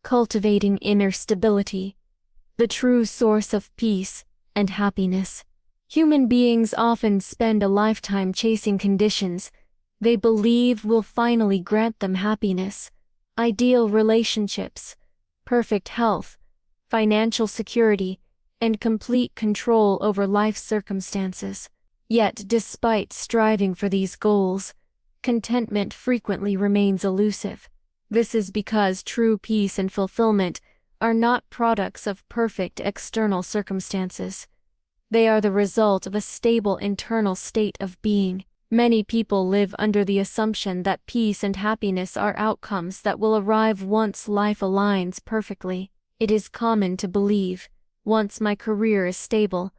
Cultivating inner stability, the true source of peace and happiness. Human beings often spend a lifetime chasing conditions they believe will finally grant them happiness, ideal relationships, perfect health, financial security, and complete control over life's circumstances. Yet, despite striving for these goals, contentment frequently remains elusive. This is because true peace and fulfillment are not products of perfect external circumstances. They are the result of a stable internal state of being. Many people live under the assumption that peace and happiness are outcomes that will arrive once life aligns perfectly. It is common to believe, once my career is stable,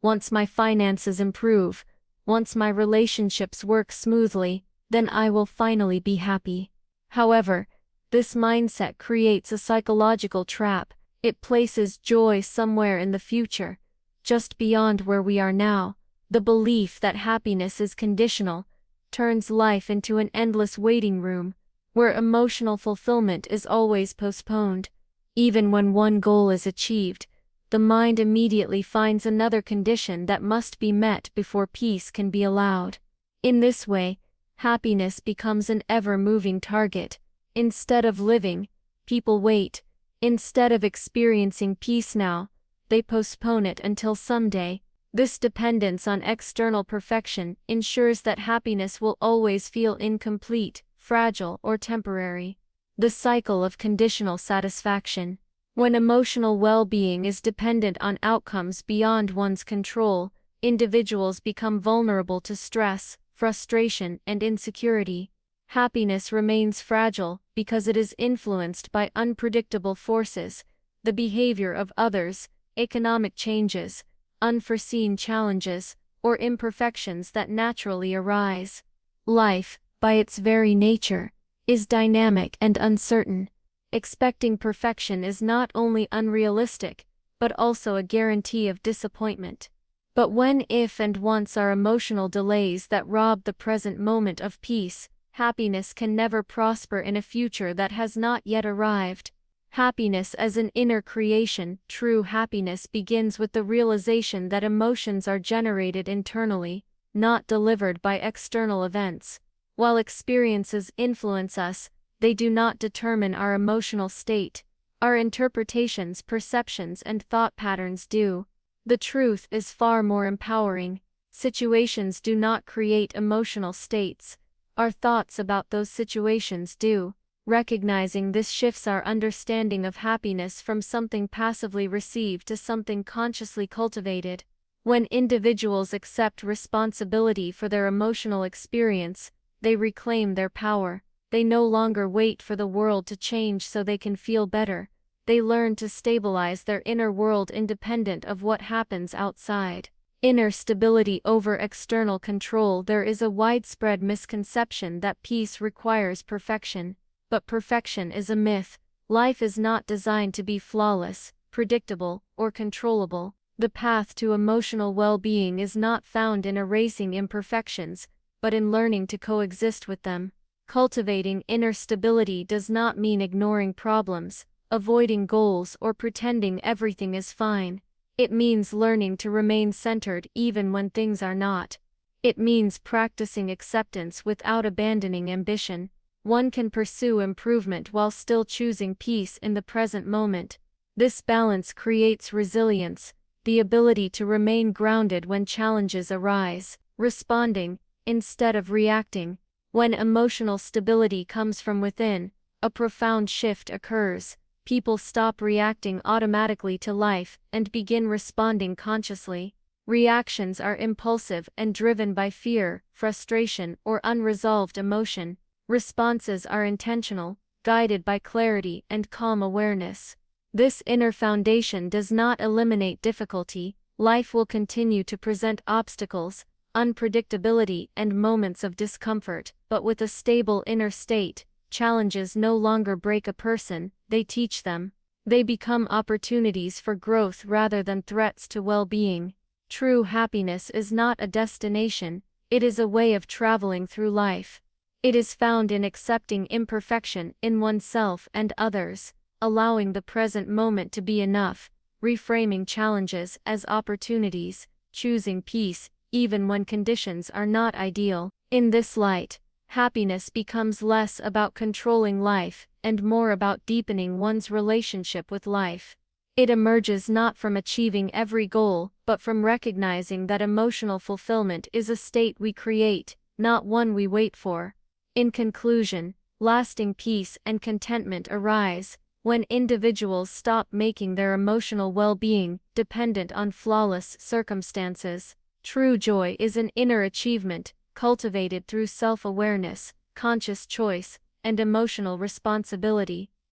once my finances improve, once my relationships work smoothly, then I will finally be happy. However, this mindset creates a psychological trap. It places joy somewhere in the future, just beyond where we are now. The belief that happiness is conditional turns life into an endless waiting room, where emotional fulfillment is always postponed. Even when one goal is achieved, the mind immediately finds another condition that must be met before peace can be allowed. In this way, happiness becomes an ever-moving target. Instead of living, people wait. Instead of experiencing peace now, they postpone it until someday. This dependence on external perfection ensures that happiness will always feel incomplete, fragile, or temporary. The cycle of conditional satisfaction. When emotional well-being is dependent on outcomes beyond one's control, individuals become vulnerable to stress, frustration, and insecurity. Happiness remains fragile because it is influenced by unpredictable forces, the behavior of others, economic changes, unforeseen challenges, or imperfections that naturally arise. Life, by its very nature, is dynamic and uncertain. Expecting perfection is not only unrealistic, but also a guarantee of disappointment. But when, if, and once are emotional delays that rob the present moment of peace, happiness can never prosper in a future that has not yet arrived. Happiness as an inner creation. True happiness begins with the realization that emotions are generated internally, not delivered by external events. While experiences influence us, they do not determine our emotional state. Our interpretations, perceptions, and thought patterns do. The truth is far more empowering. Situations do not create emotional states. Our thoughts about those situations do. Recognizing this shifts our understanding of happiness from something passively received to something consciously cultivated. When individuals accept responsibility for their emotional experience, they reclaim their power. They no longer wait for the world to change so they can feel better. They learn to stabilize their inner world independent of what happens outside. Inner stability over external control. There is a widespread misconception that peace requires perfection. But perfection is a myth. Life is not designed to be flawless, predictable, or controllable. The path to emotional well-being is not found in erasing imperfections, but in learning to coexist with them. Cultivating inner stability does not mean ignoring problems, avoiding goals, or pretending everything is fine. It means learning to remain centered even when things are not. It means practicing acceptance without abandoning ambition. One can pursue improvement while still choosing peace in the present moment. This balance creates resilience, the ability to remain grounded when challenges arise, responding, instead of reacting. When emotional stability comes from within, a profound shift occurs. People stop reacting automatically to life and begin responding consciously. Reactions are impulsive and driven by fear, frustration, or unresolved emotion. Responses are intentional, guided by clarity and calm awareness. This inner foundation does not eliminate difficulty. Life will continue to present obstacles, unpredictability, and moments of discomfort, but with a stable inner state, challenges no longer break a person, they teach them. They become opportunities for growth rather than threats to well-being. True happiness is not a destination, it is a way of traveling through life. It is found in accepting imperfection in oneself and others, allowing the present moment to be enough, reframing challenges as opportunities, choosing peace, even when conditions are not ideal. In this light, happiness becomes less about controlling life and more about deepening one's relationship with life. It emerges not from achieving every goal, but from recognizing that emotional fulfillment is a state we create, not one we wait for. In conclusion, lasting peace and contentment arise when individuals stop making their emotional well-being dependent on flawless circumstances. True joy is an inner achievement, cultivated through self-awareness, conscious choice, and emotional responsibility.